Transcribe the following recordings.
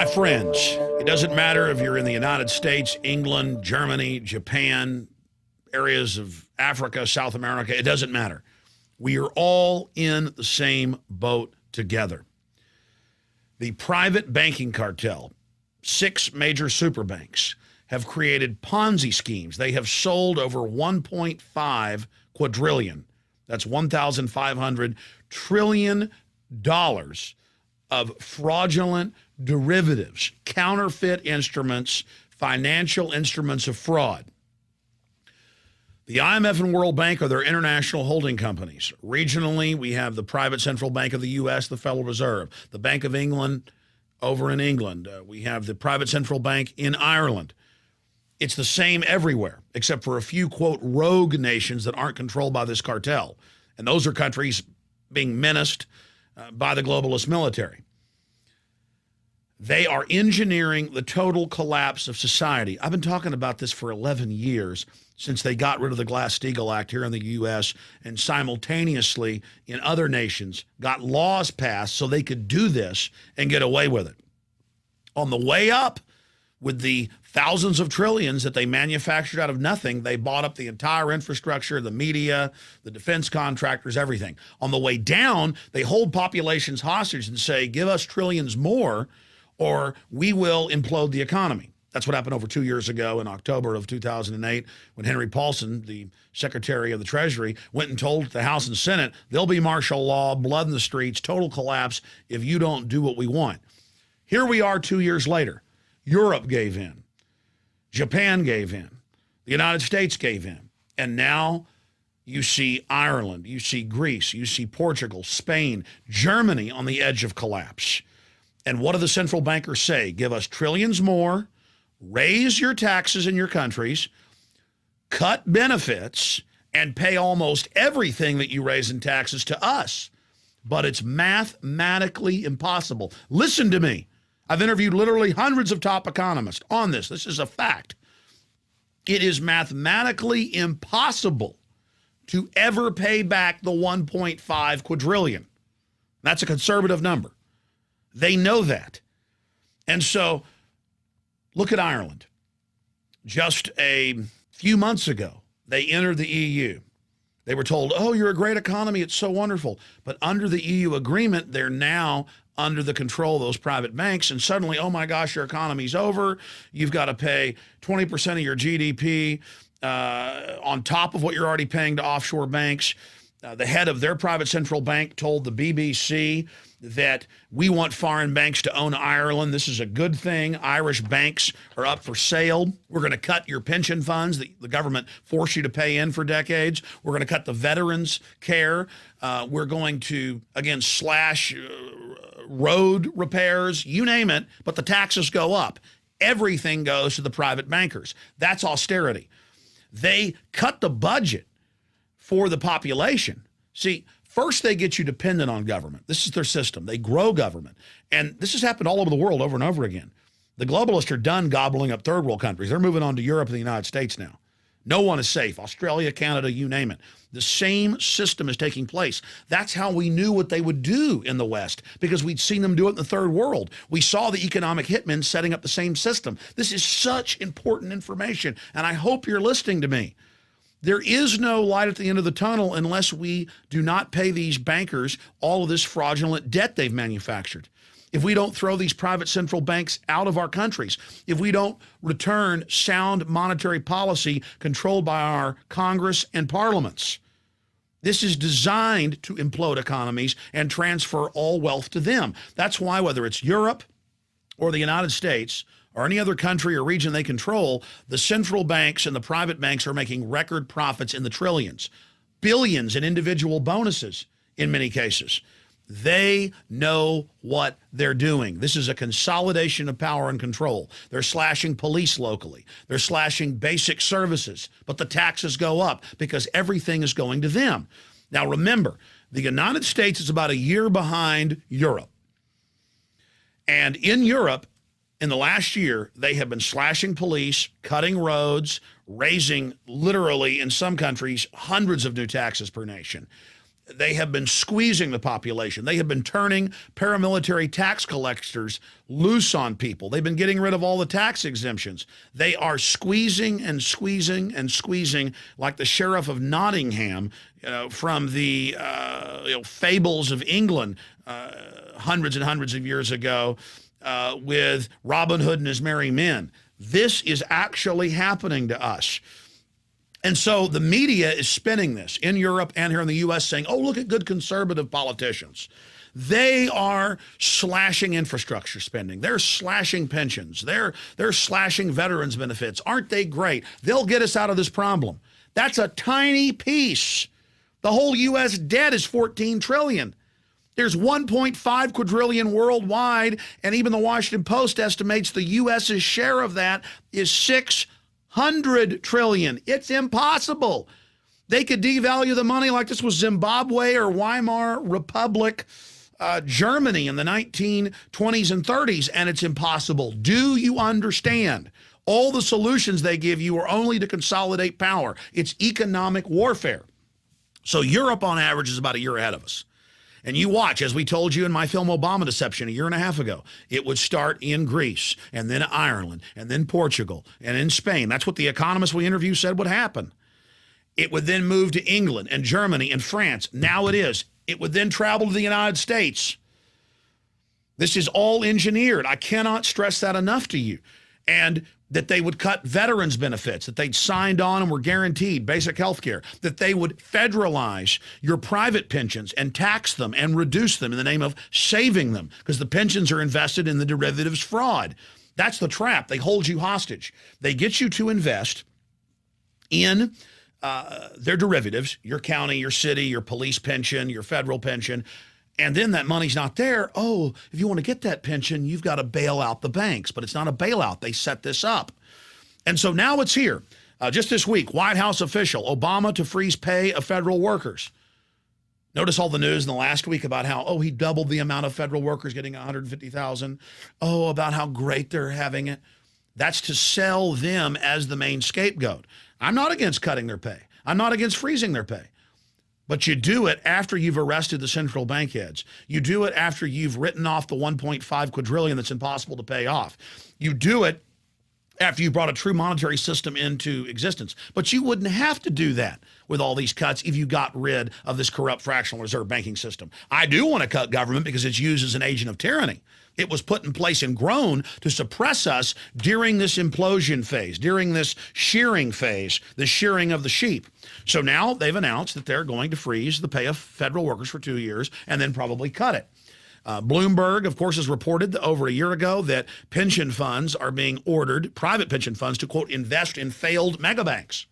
friends, it doesn't matter if you're in the United States, England, Germany, Japan, areas of Africa, South America, it doesn't matter. We are all in the same boat together. The private banking cartel, 6 major super banks, have created Ponzi schemes. They have sold over 1.5 quadrillion. That's $1,500 trillion of fraudulent derivatives, counterfeit instruments, financial instruments of fraud. The IMF and World Bank are their international holding companies. Regionally, we have the private central bank of the U.S., the Federal Reserve, the Bank of England over in England. We have the private central bank in Ireland. It's the same everywhere, except for a few, quote, rogue nations that aren't controlled by this cartel. And those are countries being menaced by the globalist military. They are engineering the total collapse of society. I've been talking about this for 11 years, since they got rid of the Glass-Steagall Act here in the U.S. and simultaneously in other nations got laws passed so they could do this and get away with it. On the way up, with the thousands of trillions that they manufactured out of nothing, they bought up the entire infrastructure, the media, the defense contractors, everything. On the way down, they hold populations hostage and say, give us trillions more or we will implode the economy. That's what happened over 2 years ago in October of 2008 when Henry Paulson, the Secretary of the Treasury, went and told the House and Senate, there'll be martial law, blood in the streets, total collapse if you don't do what we want. Here we are 2 years later. Europe gave in. Japan gave in. The United States gave in. And now you see Ireland, you see Greece, you see Portugal, Spain, Germany on the edge of collapse. And what do the central bankers say? Give us trillions more, raise your taxes in your countries, cut benefits, and pay almost everything that you raise in taxes to us. But it's mathematically impossible. Listen to me. I've interviewed literally hundreds of top economists on this. This is a fact. It is mathematically impossible to ever pay back the 1.5 quadrillion. That's a conservative number. They know that. And so look at Ireland. Just a few months ago, they entered the EU. They were told, oh, you're a great economy. It's so wonderful. But under the EU agreement, they're now under the control of those private banks. And suddenly, oh, my gosh, your economy's over. You've got to pay 20% of your GDP on top of what you're already paying to offshore banks. The head of their private central bank told the BBC that we want foreign banks to own Ireland. This is a good thing. Irish banks are up for sale. We're going to cut your pension funds that the government forced you to pay in for decades. We're going to cut the veterans' care. We're going to, again, slash road repairs, you name it, but the taxes go up. Everything goes to the private bankers. That's austerity. They cut the budget for the population. See, first they get you dependent on government. This is their system. They grow government. And this has happened all over the world over and over again. The globalists are done gobbling up third world countries. They're moving on to Europe and the United States now. No one is safe. Australia, Canada, you name it. The same system is taking place. That's how we knew what they would do in the West, because we'd seen them do it in the third world. We saw the economic hitmen setting up the same system. This is such important information, and I hope you're listening to me. There is no light at the end of the tunnel unless we do not pay these bankers all of this fraudulent debt they've manufactured. If we don't throw these private central banks out of our countries, if we don't return sound monetary policy controlled by our Congress and parliaments. This is designed to implode economies and transfer all wealth to them. That's why whether it's Europe or the United States or any other country or region they control, the central banks and the private banks are making record profits in the trillions, billions in individual bonuses in many cases. They know what they're doing. This is a consolidation of power and control. They're slashing police locally. They're slashing basic services, but the taxes go up because everything is going to them. Now remember, the United States is about a year behind Europe. And in Europe, in the last year, they have been slashing police, cutting roads, raising literally, in some countries, hundreds of new taxes per nation. They have been squeezing the population. They have been turning paramilitary tax collectors loose on people. They've been getting rid of all the tax exemptions. They are squeezing and squeezing and squeezing like the Sheriff of Nottingham from the fables of England hundreds and hundreds of years ago with Robin Hood and his merry men. This is actually happening to us. And so the media is spinning this in Europe and here in the U.S. saying, oh, look at good conservative politicians. They are slashing infrastructure spending. They're slashing pensions. They're slashing veterans benefits. Aren't they great? They'll get us out of this problem. That's a tiny piece. The whole U.S. debt is $14 trillion. There's 1.5 quadrillion worldwide, and even the Washington Post estimates the U.S.'s share of that is $600 trillion. It's impossible. They could devalue the money like this was Zimbabwe or Weimar Republic, Germany in the 1920s and 30s, and it's impossible. Do you understand? All the solutions they give you are only to consolidate power. It's economic warfare. So Europe, on average, is about a year ahead of us. And you watch, as we told you in my film Obama Deception a year and a half ago, it would start in Greece, and then Ireland, and then Portugal, and in Spain. That's what the economists we interviewed said would happen. It would then move to England and Germany and France. Now it is. It would then travel to the United States. This is all engineered. I cannot stress that enough to you. And that they would cut veterans benefits, that they'd signed on and were guaranteed basic health care, that they would federalize your private pensions and tax them and reduce them in the name of saving them because the pensions are invested in the derivatives fraud. That's the trap. They hold you hostage. They get you to invest in their derivatives, your county, your city, your police pension, your federal pension, and then that money's not there. Oh, if you want to get that pension, you've got to bail out the banks. But it's not a bailout. They set this up. And so now it's here. Just this week, White House official, Obama to freeze pay of federal workers. Notice all the news in the last week about how, oh, he doubled the amount of federal workers getting $150,000. Oh, about how great they're having it. That's to sell them as the main scapegoat. I'm not against cutting their pay. I'm not against freezing their pay. But you do it after you've arrested the central bank heads. You do it after you've written off the 1.5 quadrillion that's impossible to pay off. You do it after you brought a true monetary system into existence. But you wouldn't have to do that with all these cuts if you got rid of this corrupt fractional reserve banking system. I do want to cut government because it's used as an agent of tyranny. It was put in place and grown to suppress us during this implosion phase, during this shearing phase, the shearing of the sheep. So now they've announced that they're going to freeze the pay of federal workers for 2 years and then probably cut it. Bloomberg, of course, has reported over a year ago that pension funds are being ordered, private pension funds, to, quote, invest in failed megabanks.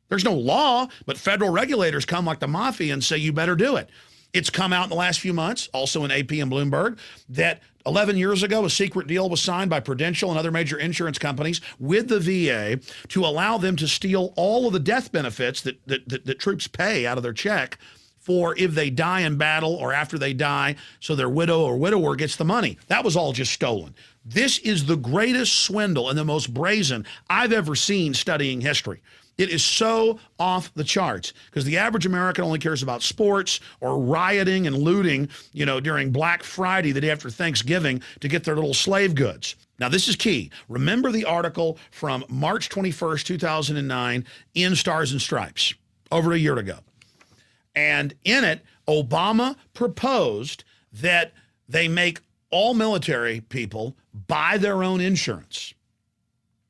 There's no law, but federal regulators come like the mafia and say you better do it. It's come out in the last few months, also in AP and Bloomberg, that 11 years ago, a secret deal was signed by Prudential and other major insurance companies with the VA to allow them to steal all of the death benefits that troops pay out of their check for if they die in battle or after they die, so their widow or widower gets the money. That was all just stolen. This is the greatest swindle and the most brazen I've ever seen studying history. It is so off the charts because the average American only cares about sports or rioting and looting, during Black Friday, the day after Thanksgiving, to get their little slave goods. Now, this is key. Remember the article from March 21st, 2009 in Stars and Stripes, over a year ago. And in it, Obama proposed that they make all military people buy their own insurance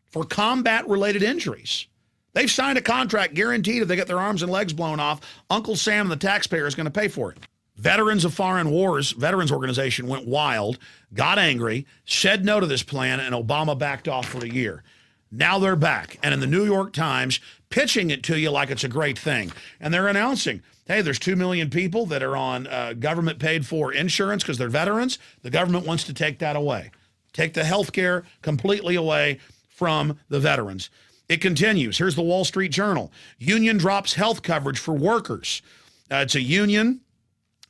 for combat-related injuries. They've signed a contract guaranteed if they get their arms and legs blown off, Uncle Sam and the taxpayer is going to pay for it. Veterans of Foreign Wars, Veterans Organization, went wild, got angry, said no to this plan, and Obama backed off for a year. Now they're back, and in the New York Times, pitching it to you like it's a great thing. And they're announcing, hey, there's 2 million people that are on government-paid-for insurance because they're veterans. The government wants to take that away, take the health care completely away from the veterans. It continues. Here's the Wall Street Journal. Union drops health coverage for workers. It's a union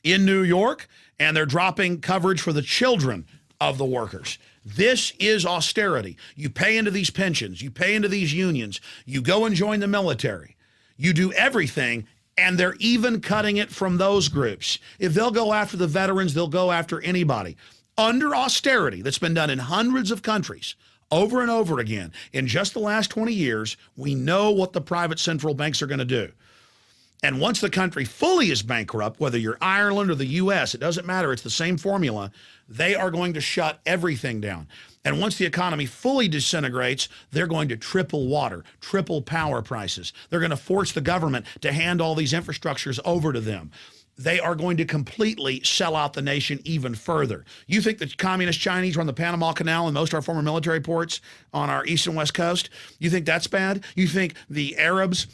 in New York, and they're dropping coverage for the children of the workers. This is austerity. You pay into these pensions. You pay into these unions. You go and join the military. You do everything, And they're even cutting it from those groups. If they'll go after the veterans, they'll go after anybody. Under austerity that's been done in hundreds of countries over and over again, in just the last 20 years, we know what the private central banks are going to do. And once the country fully is bankrupt, whether you're Ireland or the U.S., it doesn't matter. It's the same formula. They are going to shut everything down. And once the economy fully disintegrates, they're going to triple water, triple power prices. They're going to force the government to hand all these infrastructures over to them. They are going to completely sell out the nation even further. You think the communist Chinese run the Panama Canal and most of our former military ports on our east and west coast? You think that's bad? You think the Arabs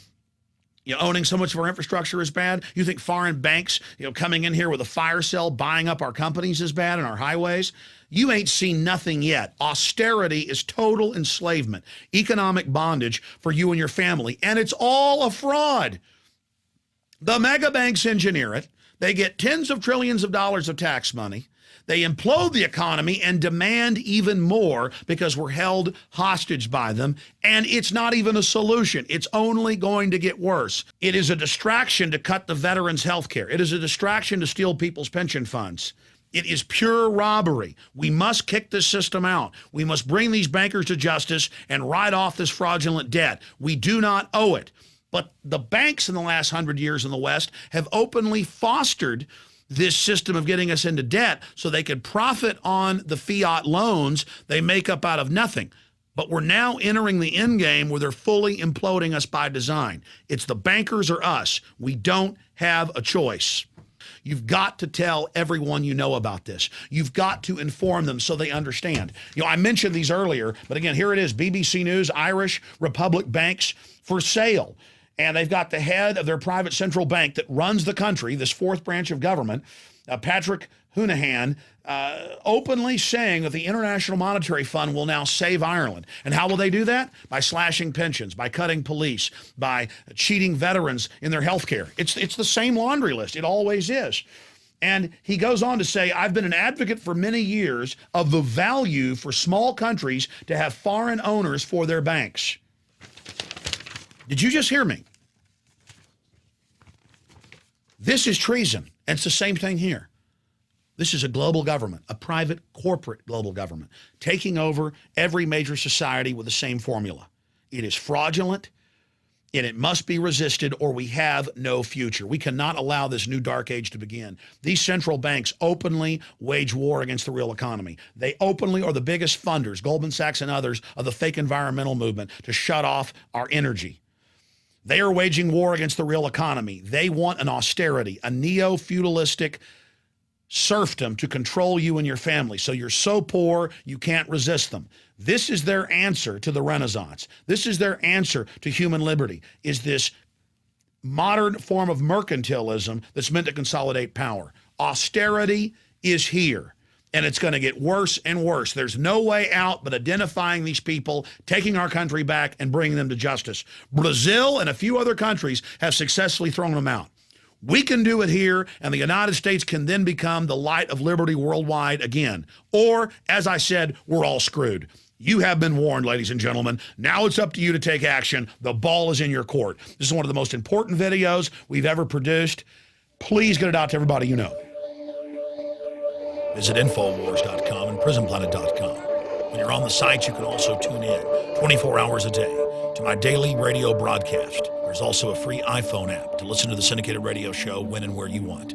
owning so much of our infrastructure is bad? You think foreign banks, coming in here with a fire sale, buying up our companies is bad and our highways? You ain't seen nothing yet. Austerity is total enslavement, economic bondage for you and your family, and it's all a fraud. The mega banks engineer it. They get tens of trillions of dollars of tax money. They implode the economy and demand even more because we're held hostage by them. And it's not even a solution. It's only going to get worse. It is a distraction to cut the veterans' health care. It is a distraction to steal people's pension funds. It is pure robbery. We must kick this system out. We must bring these bankers to justice and write off this fraudulent debt. We do not owe it. But the banks in the last 100 years in the West have openly fostered this system of getting us into debt so they could profit on the fiat loans they make up out of nothing. But we're now entering the end game where they're fully imploding us by design. It's the bankers or us. We don't have a choice. You've got to tell everyone you know about this. You've got to inform them so they understand. I mentioned these earlier, but again, here it is. BBC News, Irish Republic banks for sale. And they've got the head of their private central bank that runs the country, this fourth branch of government, Patrick Honohan, openly saying that the International Monetary Fund will now save Ireland. And how will they do that? By slashing pensions, by cutting police, by cheating veterans in their health care. It's the same laundry list. It always is. And he goes on to say, I've been an advocate for many years of the value for small countries to have foreign owners for their banks. Did you just hear me? This is treason, and it's the same thing here. This is a global government, a private corporate global government, taking over every major society with the same formula. It is fraudulent, and it must be resisted, or we have no future. We cannot allow this new dark age to begin. These central banks openly wage war against the real economy. They openly are the biggest funders, Goldman Sachs and others, of the fake environmental movement to shut off our energy. They are waging war against the real economy. They want an austerity, a neo-feudalistic serfdom to control you and your family. So you're so poor, you can't resist them. This is their answer to the Renaissance. This is their answer to human liberty, is this modern form of mercantilism that's meant to consolidate power. Austerity is here. And it's going to get worse and worse. There's no way out but identifying these people, taking our country back, and bringing them to justice. Brazil and a few other countries have successfully thrown them out. We can do it here, and the United States can then become the light of liberty worldwide again. Or, as I said, we're all screwed. You have been warned, ladies and gentlemen. Now it's up to you to take action. The ball is in your court. This is one of the most important videos we've ever produced. Please get it out to everybody you know. Visit Infowars.com and PrisonPlanet.com. When you're on the sites, you can also tune in 24 hours a day to my daily radio broadcast. There's also a free iPhone app to listen to the syndicated radio show when and where you want.